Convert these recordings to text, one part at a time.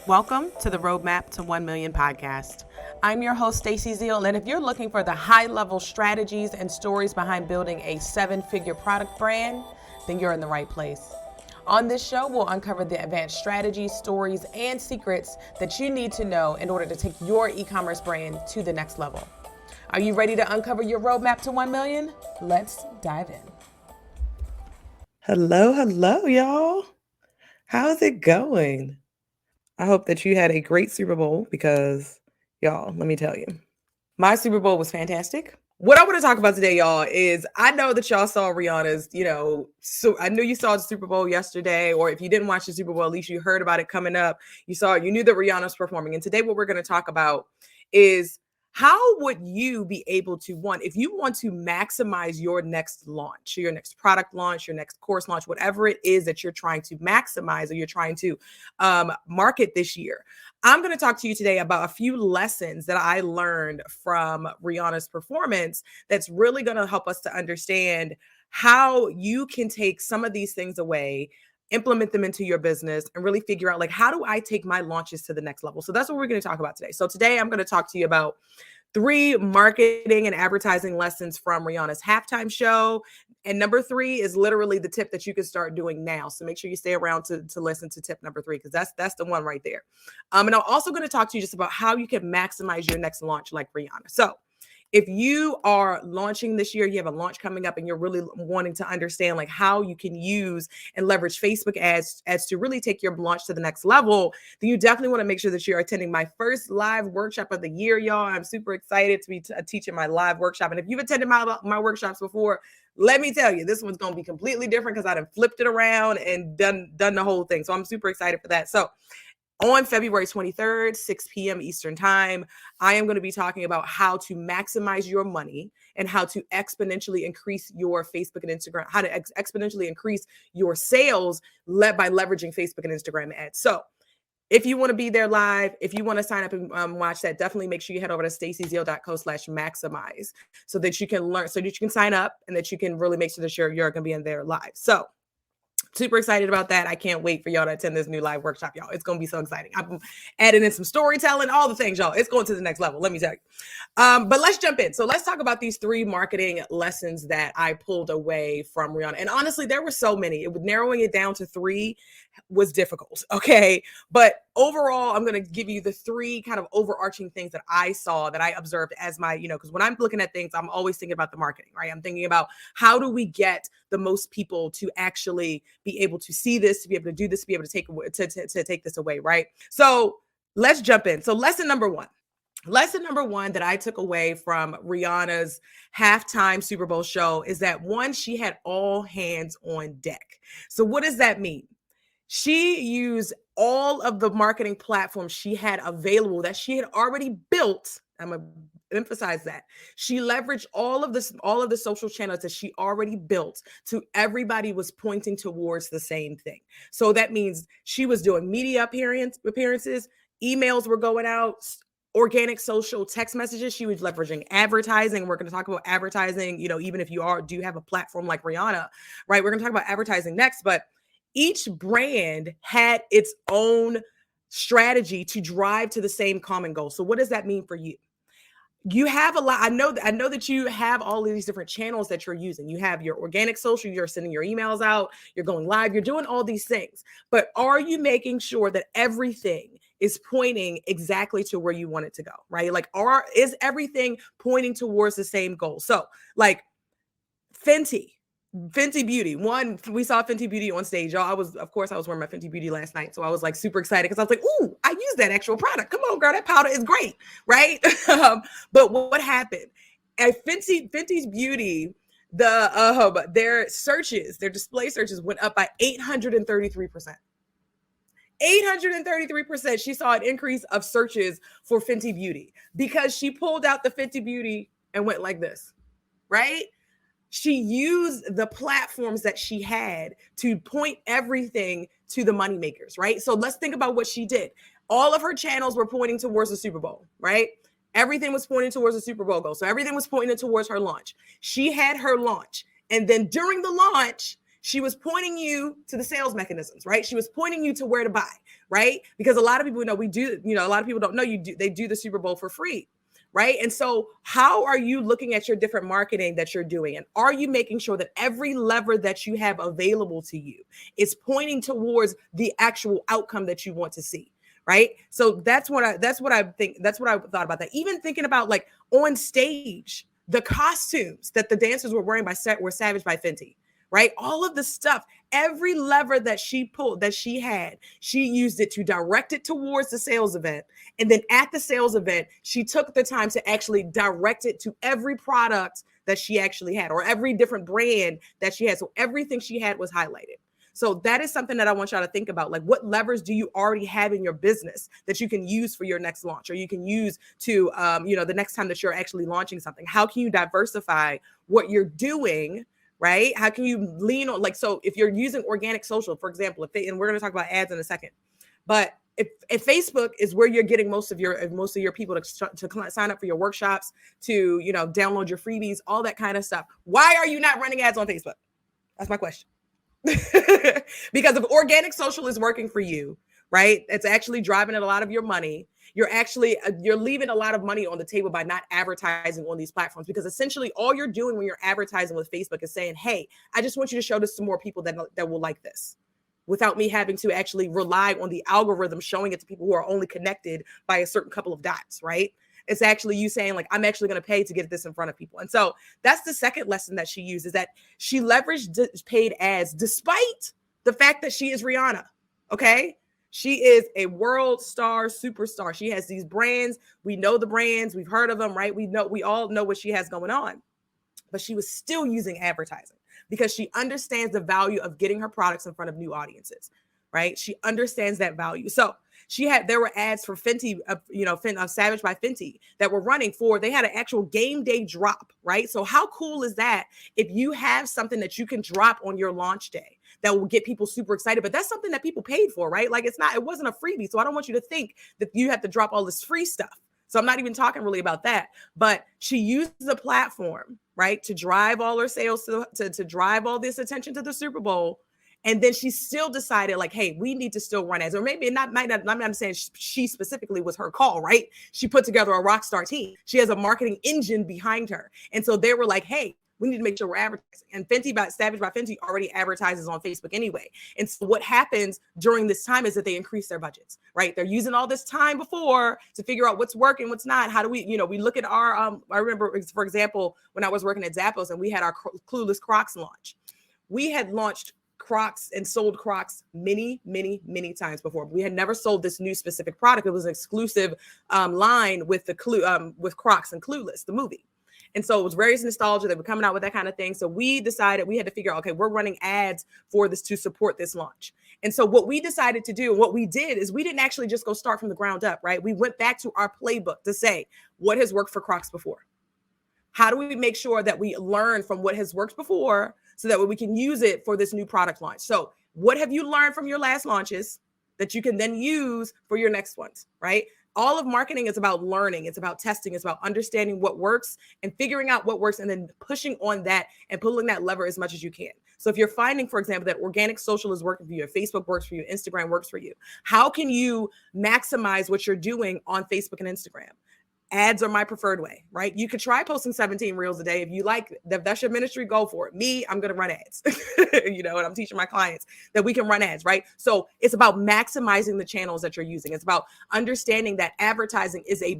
Welcome to the Roadmap to 1 Million podcast. I'm your host, Stacey Zeal, and if you're looking for the high-level strategies and stories behind building a seven-figure product brand, then you're in the right place. On this show, we'll uncover the advanced strategies, stories, and secrets that you need to know in order to take your e-commerce brand to the next level. Are you ready to uncover your roadmap to 1 million? Let's dive in. Hello, y'all. How's it going? I hope that you had a great Super Bowl because, y'all, let me tell you, my Super Bowl was fantastic. What I want to talk about today, y'all, is I know that y'all saw Rihanna's, so I knew you saw the Super Bowl yesterday, or if you didn't watch the Super Bowl, at least you heard about it coming up. You knew that Rihanna's performing. And today what we're going to talk about is how would you be able to, one, if you want to maximize your next launch, your next product launch, your next course launch, whatever it is that you're trying to maximize or you're trying to market this year. I'm going to talk to you today about a few lessons that I learned from Rihanna's performance that's really going to help us to understand how you can take some of these things away, implement them into your business, and really figure out, like, how do I take my launches to the next level? So that's what we're going to talk about today. So today I'm going to talk to you about 3 marketing and advertising lessons from Rihanna's halftime show. And number 3 is literally the tip that you can start doing now. So make sure you stay around to listen to tip number 3, because that's the one right there. And I'm also going to talk to you just about how you can maximize your next launch like Rihanna. So if you are launching this year, you have a launch coming up and you're really wanting to understand like how you can use and leverage Facebook ads to really take your launch to the next level, then you definitely want to make sure that you're attending my first live workshop of the year, y'all. I'm super excited to be teaching my live workshop. And if you've attended my workshops before, let me tell you, this one's going to be completely different because I've flipped it around and done the whole thing. So I'm super excited for that. So on February 23rd, 6 p.m. Eastern time, I am going to be talking about how to maximize your money and how to exponentially increase your Facebook and Instagram, how to exponentially increase your sales by leveraging Facebook and Instagram ads. So if you want to be there live, if you want to sign up and watch that, definitely make sure you head over to staceyzeal.co/maximize so that you can learn, so that you can sign up and that you can really make sure that you're going to be in there live. So super excited about that. I can't wait for y'all to attend this new live workshop, y'all. It's going to be so exciting. I'm adding in some storytelling, all the things, y'all. It's going to the next level, let me tell you. But let's jump in. So let's talk about these 3 marketing lessons that I pulled away from Rihanna. And honestly, there were so many. Narrowing it down to 3 was difficult, okay? But overall, I'm going to give you the 3 kind of overarching things that I saw, that I observed as my, because when I'm looking at things, I'm always thinking about the marketing, right? I'm thinking about how do we get the most people to actually be able to see this, to be able to do this, to be able to take this away, right? So let's jump in. So lesson number one that I took away from Rihanna's halftime Super Bowl show is that, one, she had all hands on deck. So what does that mean? She used all of the marketing platforms she had available that she had already built. I'm going to emphasize that. She leveraged all of the social channels that she already built to everybody was pointing towards the same thing. So that means she was doing media appearances, emails were going out, organic social text messages. She was leveraging advertising. We're going to talk about advertising, even if you do have a platform like Rihanna, right? We're going to talk about advertising next, but each brand had its own strategy to drive to the same common goal. So what does that mean for you? You have a lot. I know that you have all of these different channels that you're using. You have your organic social, you're sending your emails out, you're going live, you're doing all these things. But are you making sure that everything is pointing exactly to where you want it to go, right? Like, is everything pointing towards the same goal? So like Fenty Beauty. One, we saw Fenty Beauty on stage. Y'all, I was wearing my Fenty Beauty last night. So I was like super excited because I was like, ooh, I use that actual product. Come on, girl, that powder is great, right? But what happened? At Fenty's Beauty, their display searches went up by 833%. 833%. She saw an increase of searches for Fenty Beauty because she pulled out the Fenty Beauty and went like this, right? She used the platforms that she had to point everything to the moneymakers, right? So let's think about what she did. All of her channels were pointing towards the Super Bowl, right? Everything was pointing towards the Super Bowl goal. So everything was pointing towards her launch. She had her launch. And then during the launch, she was pointing you to the sales mechanisms, right? She was pointing you to where to buy. right? Because a lot of people know we do, a lot of people don't know they do the Super Bowl for free. Right. And so how are you looking at your different marketing that you're doing? And are you making sure that every lever that you have available to you is pointing towards the actual outcome that you want to see? Right. So that's what I think. That's what I thought about that. Even thinking about like on stage, the costumes that the dancers were wearing were Savage by Fenty. Right. All of the stuff, every lever that she pulled, that she had, she used it to direct it towards the sales event. And then at the sales event, she took the time to actually direct it to every product that she actually had, or every different brand that she had. So everything she had was highlighted. So that is something that I want y'all to think about. Like, what levers do you already have in your business that you can use for your next launch, or you can use to, the next time that you're actually launching something? How can you diversify what you're doing? Right? How can you lean on, like, so if you're using organic social, for example, and we're going to talk about ads in a second, but if Facebook is where you're getting most of your people to sign up for your workshops, to, download your freebies, all that kind of stuff, why are you not running ads on Facebook? That's my question. Because if organic social is working for you, right, it's actually driving a lot of your money. You're leaving a lot of money on the table by not advertising on these platforms, because essentially all you're doing when you're advertising with Facebook is saying, hey, I just want you to show this to more people that will like this, without me having to actually rely on the algorithm showing it to people who are only connected by a certain couple of dots, right? It's actually you saying, like, I'm actually going to pay to get this in front of people. And so that's the second lesson that she used, is that she leveraged paid ads despite the fact that she is Rihanna. Okay. She is a world star, superstar. She has these brands. We know the brands. We've heard of them, right? We all know what she has going on. But she was still using advertising because she understands the value of getting her products in front of new audiences, right? She understands that value. So there were ads for Fenty, Savage by Fenty that were running they had an actual game day drop, right? So how cool is that if you have something that you can drop on your launch day that will get people super excited? But that's something that people paid for, right? Like, it wasn't a freebie. So I don't want you to think that you have to drop all this free stuff. So I'm not even talking really about that, but she used the platform, right, to drive all her sales, to drive all this attention to the Super Bowl. And then she still decided, like, hey, we need to still run ads. Or maybe I'm not saying she specifically was her call, right? She put together a rock star team. She has a marketing engine behind her. And so they were like, hey, we need to make sure we're advertising. And Savage by Fenty already advertises on Facebook anyway. And so what happens during this time is that they increase their budgets, right? They're using all this time before to figure out what's working, what's not. How do we, we look at our, I remember, for example, when I was working at Zappos and we had our Clueless Crocs launch. We had launched Crocs and sold Crocs many, many, many times before. We had never sold this new specific product. It was an exclusive line with with Crocs and Clueless, the movie. And so it was very nostalgia. They were coming out with that kind of thing. So we decided we had to figure out, okay, we're running ads for this to support this launch. And so what we decided to do, what we did is we didn't actually just go start from the ground up, right? We went back to our playbook to say, what has worked for Crocs before? How do we make sure that we learn from what has worked before so that we can use it for this new product launch? So what have you learned from your last launches that you can then use for your next ones, right? All of marketing is about learning. It's about testing. It's about understanding what works and figuring out what works and then pushing on that and pulling that lever as much as you can. So if you're finding, for example, that organic social is working for you, Facebook works for you, Instagram works for you, how can you maximize what you're doing on Facebook and Instagram? Ads are my preferred way, right? You could try posting 17 reels a day. If you like, if that's your ministry, go for it. Me, I'm going to run ads, and I'm teaching my clients that we can run ads, right? So it's about maximizing the channels that you're using. It's about understanding that advertising is a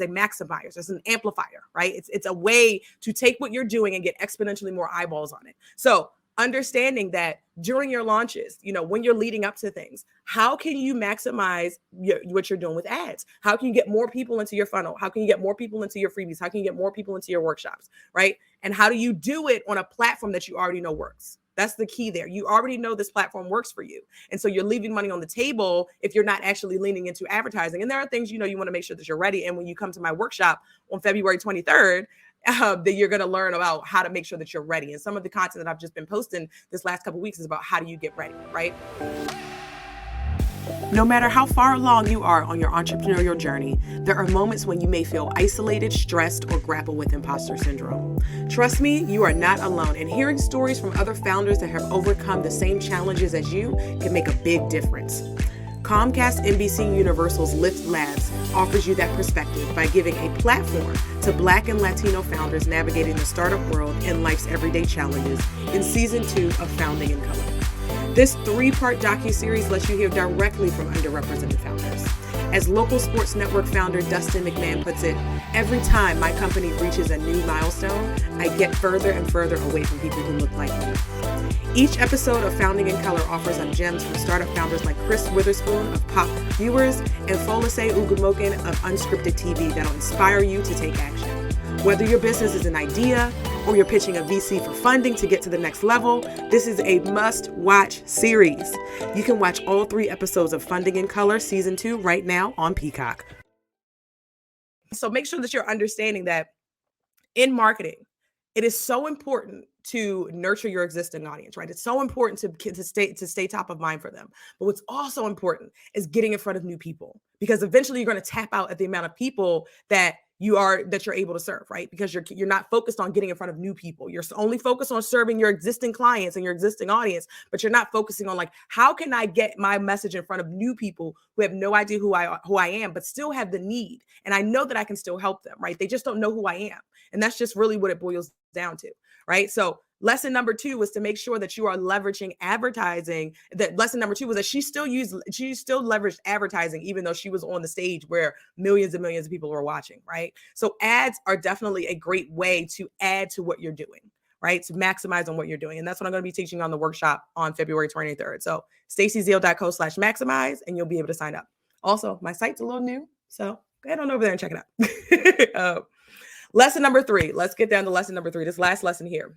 maximizer. It's an amplifier, right? It's a way to take what you're doing and get exponentially more eyeballs on it. So understanding that during your launches, when you're leading up to things, how can you maximize what you're doing with ads? How can you get more people into your funnel? How can you get more people into your freebies? How can you get more people into your workshops, right? And how do you do it on a platform that you already know works? That's the key there. You already know this platform works for you. And so you're leaving money on the table if you're not actually leaning into advertising. And there are things, you want to make sure that you're ready. And when you come to my workshop on February 23rd, that you're going to learn about how to make sure that you're ready. And some of the content that I've just been posting this last couple of weeks is about how do you get ready, right? No matter how far along you are on your entrepreneurial journey, there are moments when you may feel isolated, stressed, or grapple with imposter syndrome. Trust me, you are not alone, and hearing stories from other founders that have overcome the same challenges as you can make a big difference. Comcast NBC Universal's Lift Labs offers you that perspective by giving a platform to Black and Latino founders navigating the startup world and life's everyday challenges in Season 2 of Founding in Color. This 3-part docuseries lets you hear directly from underrepresented founders. As local sports network founder Dustin McMahon puts it, every time my company reaches a new milestone, I get further and further away from people who look like me. Each episode of Founding in Color offers up gems from startup founders like Chris Witherspoon of Pop Viewers and Folase Ugumokin of Unscripted TV that'll inspire you to take action. Whether your business is an idea or you're pitching a VC for funding to get to the next level, this is a must-watch series. You can watch all 3 episodes of Funding in Color Season 2 right now on Peacock. So make sure that you're understanding that in marketing, it is so important to nurture your existing audience, right? It's so important to stay top of mind for them. But what's also important is getting in front of new people, because eventually you're going to tap out at the amount of people that you're able to serve, right? Because you're not focused on getting in front of new people. You're only focused on serving your existing clients and your existing audience, but you're not focusing on like, how can I get my message in front of new people who have no idea who I am, but still have the need. And I know that I can still help them, right? They just don't know who I am. And that's just really what it boils down to, right? So lesson number 2 was to make sure that you are leveraging advertising. That lesson number 2 was that she still leveraged advertising, even though she was on the stage where millions and millions of people were watching, right? So ads are definitely a great way to add to what you're doing, right? To maximize on what you're doing. And that's what I'm going to be teaching on the workshop on February 23rd. So stacyzeal.co/maximize, and you'll be able to sign up. Also, my site's a little new, so go ahead on over there and check it out. Lesson number 3. Let's get down to lesson number 3, this last lesson here.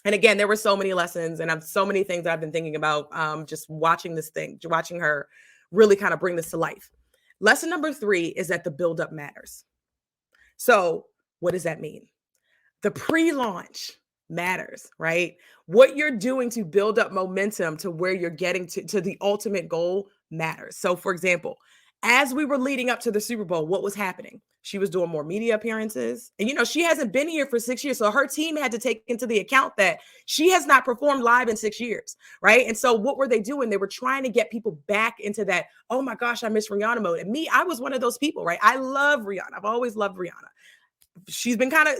And again, there were so many lessons and so many things that I've been thinking about just watching her really kind of bring this to life. Lesson number 3 is that the buildup matters. So what does that mean? The pre-launch matters, right? What you're doing to build up momentum to where you're getting to the ultimate goal matters. So for example, as we were leading up to the Super Bowl, what was happening? She was doing more media appearances. And, she hasn't been here for 6 years. So her team had to take into the account that she has not performed live in 6 years, right? And so what were they doing? They were trying to get people back into that, oh my gosh, I miss Rihanna mode. And me, I was one of those people, right? I love Rihanna. I've always loved Rihanna. She's been kind of,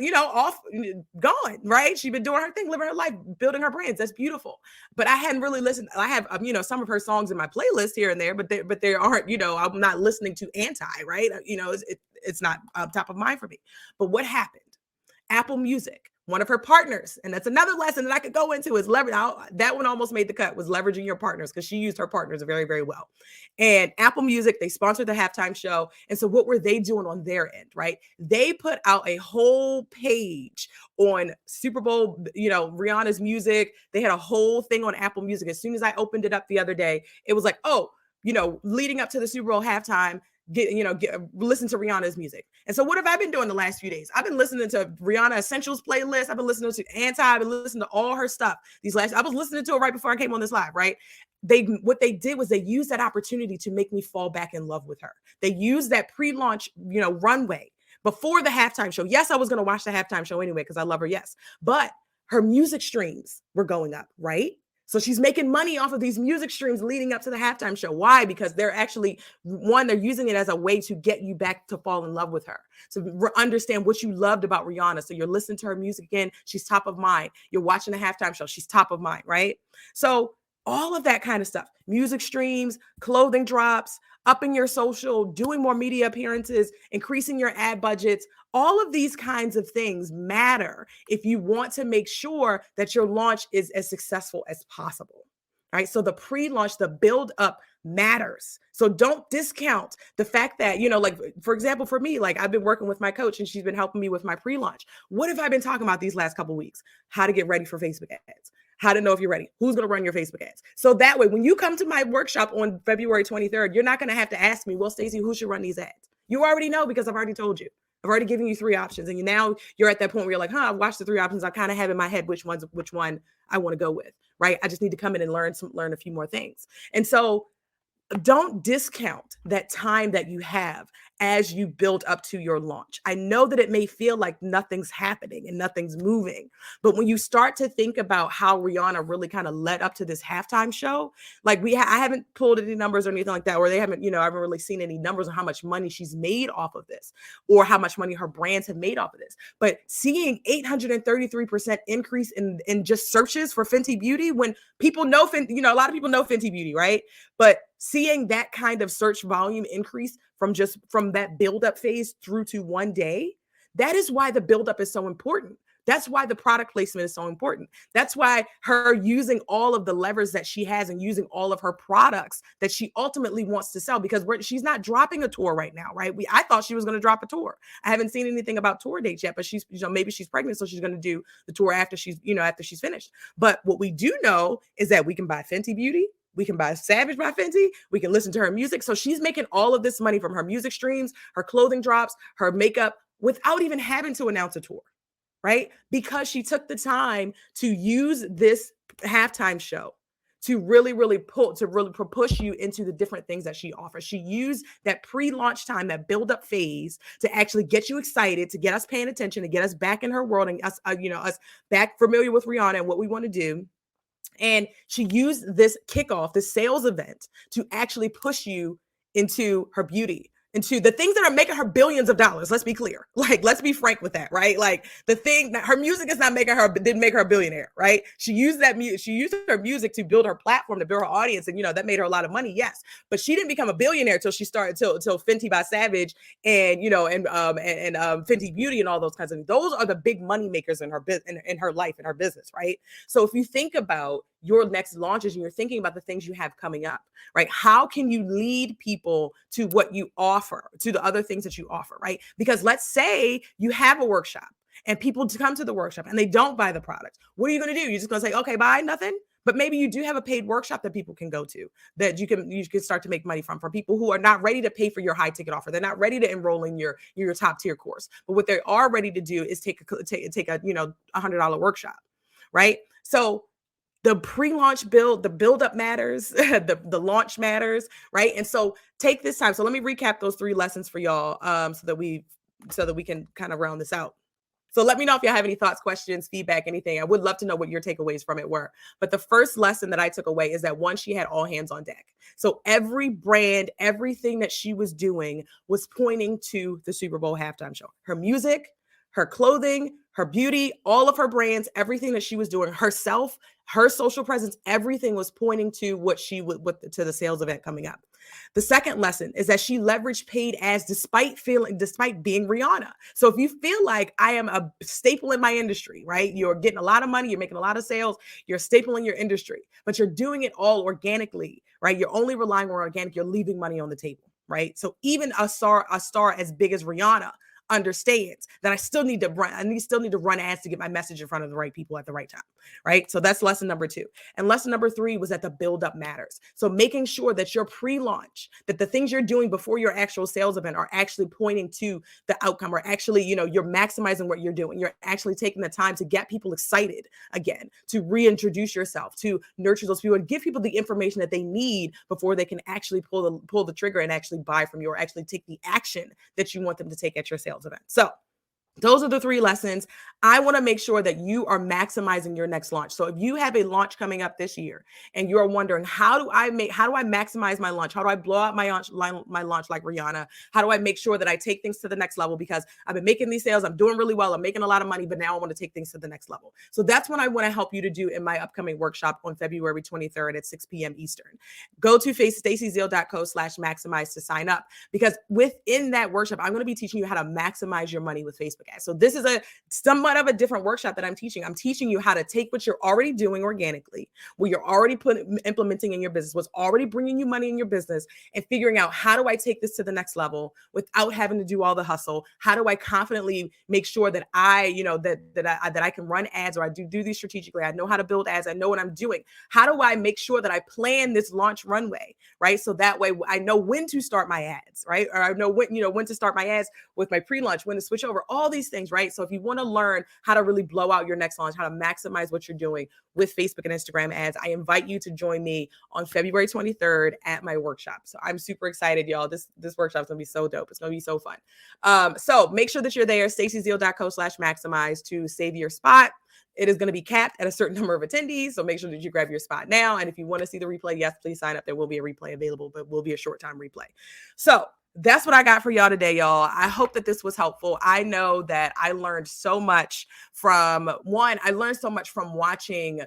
gone, right? She's been doing her thing, living her life, building her brands. That's beautiful. But I hadn't really listened. I have, some of her songs in my playlist here and there, but they aren't, I'm not listening to anti, right? It's not top of mind for me. But what happened? Apple Music, one of her partners, and that's another lesson that I could go into, is leverage. That one almost made the cut, was leveraging your partners, because she used her partners very, very well. And Apple Music, they sponsored the halftime show. And so what were they doing on their end, right? They put out a whole page on Super Bowl, Rihanna's music. They had a whole thing on Apple Music. As soon as I opened it up the other day, it was like, leading up to the Super Bowl halftime, listen to Rihanna's music. And so what have I been doing the last few days? I've been listening to Rihanna Essentials playlist. I've been listening to Anti. I've been listening to all her stuff. I was listening to it right before I came on this live, right? What they did was they used that opportunity to make me fall back in love with her. They used that pre-launch, runway before the halftime show. Yes, I was going to watch the halftime show anyway, because I love her. Yes. But her music streams were going up, right? So she's making money off of these music streams leading up to the halftime show. Why? Because they're actually, they're using it as a way to get you back to fall in love with her. So understand what you loved about Rihanna. So you're listening to her music again. She's top of mind. You're watching the halftime show. She's top of mind, right? So all of that kind of stuff, music streams, clothing drops, upping your social, doing more media appearances, increasing your ad budgets, all of these kinds of things matter if you want to make sure that your launch is as successful as possible, right? So the pre-launch, the build up matters. So don't discount the fact that, for example, for me, I've been working with my coach and she's been helping me with my pre-launch. What have I been talking about these last couple of weeks? How to get ready for Facebook ads. How to know if you're ready. Who's going to run your Facebook ads? So that way, when you come to my workshop on February 23rd, you're not going to have to ask me, well, Stacey, who should run these ads? You already know, because I've already told you. I've already given you 3 options. And now you're at that point where you're like, I've watched the 3 options. I kind of have in my head which one I want to go with, right? I just need to come in and learn a few more things. And so don't discount that time that you have as you build up to your launch. I know that it may feel like nothing's happening and nothing's moving, but when you start to think about how Rihanna really kind of led up to this halftime show, like I haven't pulled any numbers or anything like that, or they haven't, I haven't really seen any numbers on how much money she's made off of this or how much money her brands have made off of this. But seeing 833% increase in just searches for Fenty Beauty when people know Fenty, a lot of people know Fenty Beauty, right? But seeing that kind of search volume increase from that buildup phase through to one day, that is why the buildup is so important. That's why the product placement is so important. That's why her using all of the levers that she has and using all of her products that she ultimately wants to sell, because she's not dropping a tour right now, right? I thought she was going to drop a tour. I haven't seen anything about tour dates yet, but she's, maybe she's pregnant, so she's going to do the tour after she's finished. But what we do know is that we can buy Fenty Beauty. We can buy Savage by Fenty. We can listen to her music. So she's making all of this money from her music streams, her clothing drops, her makeup, without even having to announce a tour, right? Because she took the time to use this halftime show to really push you into the different things that she offers. She used that pre-launch time, that build-up phase, to actually get you excited, to get us paying attention, to get us back in her world and us, us back familiar with Rihanna and what we want to do. And she used this kickoff, this sales event, to actually push you into her beauty, into the things that are making her billions of dollars. Let's be clear. Like, let's be frank with that, right? Like, the thing that her music is not didn't make her a billionaire, right? She used her music to build her platform, to build her audience. And, that made her a lot of money. Yes. But she didn't become a billionaire till she started, till Fenty by Savage and, Fenty Beauty and all those kinds of things. Those are the big money makers in her business, in her life, in her business, right? So if you think about your next launches and you're thinking about the things you have coming up, right? How can you lead people to what you offer, to the other things that you offer, right? Because let's say you have a workshop and people come to the workshop and they don't buy the product. What are you going to do? You're just going to say, okay, bye, nothing? But maybe you do have a paid workshop that people can go to, that you can start to make money from, for people who are not ready to pay for your high ticket offer. They're not ready to enroll in your top tier course. But what they are ready to do is take a $100 workshop, right? So the pre-launch build, the build-up matters, the launch matters, right? And so take this time. So let me recap those 3 lessons for y'all, so that we can kind of round this out. So let me know if y'all have any thoughts, questions, feedback, anything. I would love to know what your takeaways from it were. But the first lesson that I took away is that, one, she had all hands on deck. So every brand, everything that she was doing was pointing to the Super Bowl halftime show. Her music, her clothing, her beauty, all of her brands, everything that she was doing, herself, her social presence, everything was pointing to to the sales event coming up. The second lesson is that she leveraged paid ads despite being Rihanna. So if you feel like I am a staple in my industry, right? You're getting a lot of money, you're making a lot of sales, you're a staple in your industry, but you're doing it all organically, right? You're only relying on organic, you're leaving money on the table, right? So even a star as big as Rihanna understands that I still need to run ads to get my message in front of the right people at the right time, right? So that's lesson number 2. And lesson number 3 was that the buildup matters. So making sure that your pre-launch, that the things you're doing before your actual sales event are actually pointing to the outcome, or actually, you're maximizing what you're doing. You're actually taking the time to get people excited again, to reintroduce yourself, to nurture those people and give people the information that they need before they can actually pull the trigger and actually buy from you, or actually take the action that you want them to take at your sales event. So those are the 3 lessons. I want to make sure that you are maximizing your next launch. So if you have a launch coming up this year and you're wondering, how do I maximize my launch? How do I blow out my launch like Rihanna? How do I make sure that I take things to the next level? Because I've been making these sales, I'm doing really well, I'm making a lot of money, but now I want to take things to the next level. So that's what I want to help you to do in my upcoming workshop on February 23rd at 6 p.m. Eastern. Go to stacyzeal.co/maximize to sign up, because within that workshop, I'm going to be teaching you how to maximize your money with Facebook ads. So this is somewhat of a different workshop that I'm teaching. I'm teaching you how to take what you're already doing organically, what you're already implementing in your business, what's already bringing you money in your business, and figuring out, how do I take this to the next level without having to do all the hustle? How do I confidently make sure that I can run ads, or I do these strategically? I know how to build ads. I know what I'm doing. How do I make sure that I plan this launch runway, right? So that way I know when to start my ads, right? Or I know when to start my ads with my pre-launch, when to switch over, all these these things, right? So if you want to learn how to really blow out your next launch, how to maximize what you're doing with Facebook and Instagram ads, I invite you to join me on February 23rd at my workshop. So I'm super excited, y'all. This workshop is going to be so dope. It's going to be so fun. So make sure that you're there, stacyzeal.co/maximize to save your spot. It is going to be capped at a certain number of attendees. So make sure that you grab your spot now. And if you want to see the replay, yes, please sign up. There will be a replay available, but will be a short time replay. So that's what I got for y'all today, y'all. I hope that this was helpful. I know that I learned so much from watching,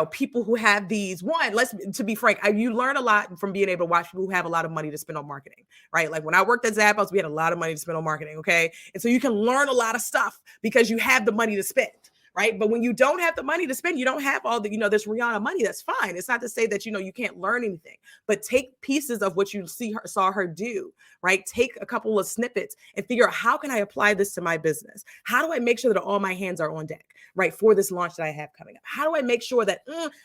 people who have these, to be frank, you learn a lot from being able to watch people who have a lot of money to spend on marketing, right? Like when I worked at Zappos, we had a lot of money to spend on marketing. Okay. And so you can learn a lot of stuff because you have the money to spend. Right. But when you don't have the money to spend, you don't have all the, this Rihanna money. That's fine. It's not to say that, you can't learn anything, but take pieces of what you saw her do, right? Take a couple of snippets and figure out, how can I apply this to my business? How do I make sure that all my hands are on deck, right? For this launch that I have coming up? How do I make sure that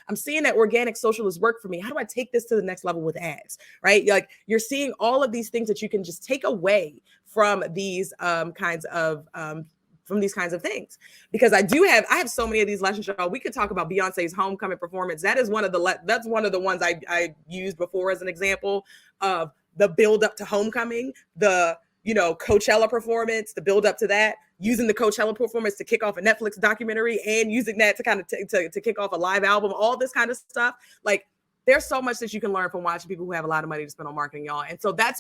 I'm seeing that organic social has worked for me? How do I take this to the next level with ads, right? Like you're seeing all of these things that you can just take away from these kinds of things, because I have so many of these lessons, y'all. We could talk about Beyonce's homecoming performance. That is one of the ones I used before as an example of the build up to homecoming, the Coachella performance, the build up to that, using the Coachella performance to kick off a Netflix documentary and using that to kind of to kick off a live album, all this kind of stuff. Like there's so much that you can learn from watching people who have a lot of money to spend on marketing, y'all. And so I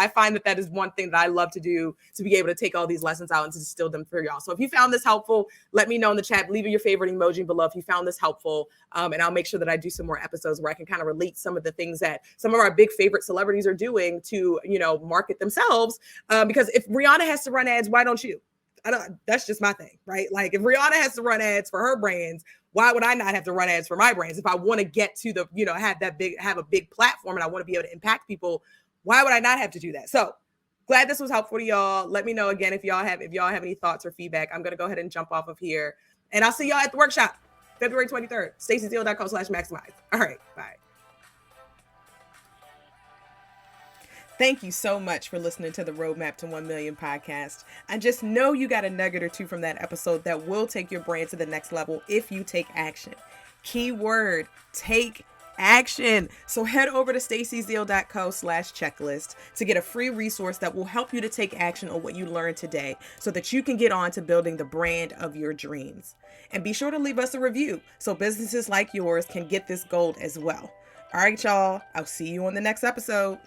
find that is one thing that I love to do, to be able to take all these lessons out and to distill them for y'all. So if you found this helpful, let me know in the chat, leave your favorite emoji below if you found this helpful. And I'll make sure that I do some more episodes where I can kind of relate some of the things that some of our big favorite celebrities are doing to, market themselves. Because if Rihanna has to run ads, why don't you? That's just my thing, right? Like if Rihanna has to run ads for her brands, why would I not have to run ads for my brands? If I want to get to the, have a big platform and I want to be able to impact people, why would I not have to do that? So glad this was helpful to y'all. Let me know again if y'all have any thoughts or feedback. I'm going to go ahead and jump off of here, and I'll see y'all at the workshop, February 23rd, stacyzeal.co/maximize. All right. Bye. Thank you so much for listening to the Roadmap to 1 Million podcast. I just know you got a nugget or two from that episode that will take your brand to the next level if you take action. Keyword, take action. So head over to stacyzeal.co/checklist to get a free resource that will help you to take action on what you learned today so that you can get on to building the brand of your dreams. And be sure to leave us a review so businesses like yours can get this gold as well. All right, y'all. I'll see you on the next episode.